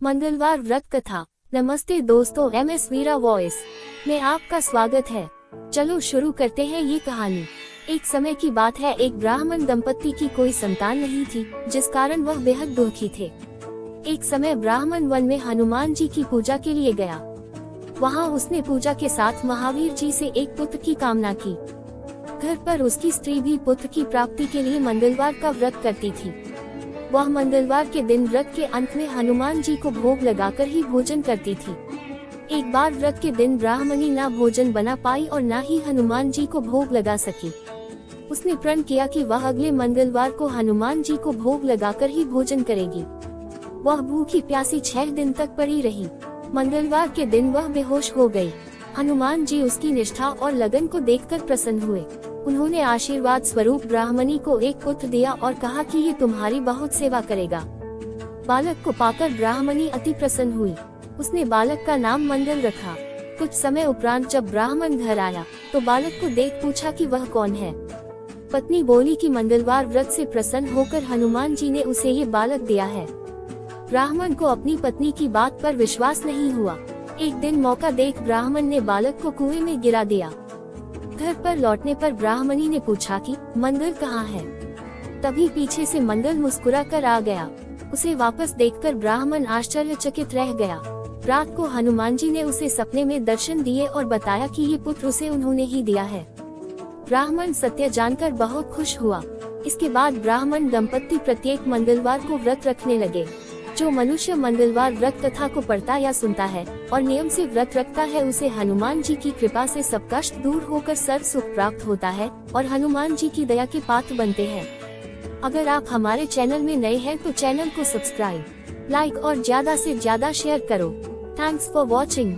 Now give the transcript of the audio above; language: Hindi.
मंगलवार व्रत कथा। नमस्ते दोस्तों, MS वीरा वॉइस में आपका स्वागत है। चलो शुरू करते हैं ये कहानी। एक समय की बात है, एक ब्राह्मण दंपत्ति की कोई संतान नहीं थी, जिस कारण वह बेहद दुखी थे। एक समय ब्राह्मण वन में हनुमान जी की पूजा के लिए गया। वहाँ उसने पूजा के साथ महावीर जी से एक पुत्र की कामना की। घर पर उसकी स्त्री भी पुत्र की प्राप्ति के लिए मंगलवार का व्रत करती थी। वह मंगलवार के दिन व्रत के अंत में हनुमान जी को भोग लगाकर ही भोजन करती थी। एक बार व्रत के दिन ब्राह्मणी ना भोजन बना पाई और ना ही हनुमान जी को भोग लगा सकी। उसने प्रण किया कि वह अगले मंगलवार को हनुमान जी को भोग लगाकर ही भोजन करेगी। वह भूखी प्यासी 6 दिन तक पड़ी रही। मंगलवार के दिन वह बेहोश हो गई। हनुमान जी उसकी निष्ठा और लगन को देखकर प्रसन्न हुए। उन्होंने आशीर्वाद स्वरूप ब्राह्मणी को एक पुत्र दिया और कहा कि ये तुम्हारी बहुत सेवा करेगा। बालक को पाकर ब्राह्मणी अति प्रसन्न हुई। उसने बालक का नाम मंगल रखा। कुछ समय उपरांत जब ब्राह्मण घर आया तो बालक को देख पूछा कि वह कौन है। पत्नी बोली कि मंगलवार व्रत से प्रसन्न होकर हनुमान जी ने उसे ये बालक दिया है। ब्राह्मण को अपनी पत्नी की बात पर विश्वास नहीं हुआ। एक दिन मौका देख ब्राह्मण ने बालक को कुएं में गिरा दिया। घर पर लौटने पर ब्राह्मणी ने पूछा कि मंगल कहाँ है। तभी पीछे से मंगल मुस्कुरा कर आ गया। उसे वापस देखकर ब्राह्मण आश्चर्यचकित रह गया। रात को हनुमान जी ने उसे सपने में दर्शन दिए और बताया कि ये पुत्र उसे उन्होंने ही दिया है। ब्राह्मण सत्य जानकर बहुत खुश हुआ। इसके बाद ब्राह्मण दंपत्ति प्रत्येक मंगलवार को व्रत रखने लगे। जो मनुष्य मंगलवार व्रत कथा को पढ़ता या सुनता है और नियम से व्रत रखता है, उसे हनुमान जी की कृपा से सब कष्ट दूर होकर सर्व सुख प्राप्त होता है और हनुमान जी की दया के पात्र बनते हैं। अगर आप हमारे चैनल में नए हैं तो चैनल को सब्सक्राइब, लाइक और ज्यादा से ज्यादा शेयर करो। Thanks for watching.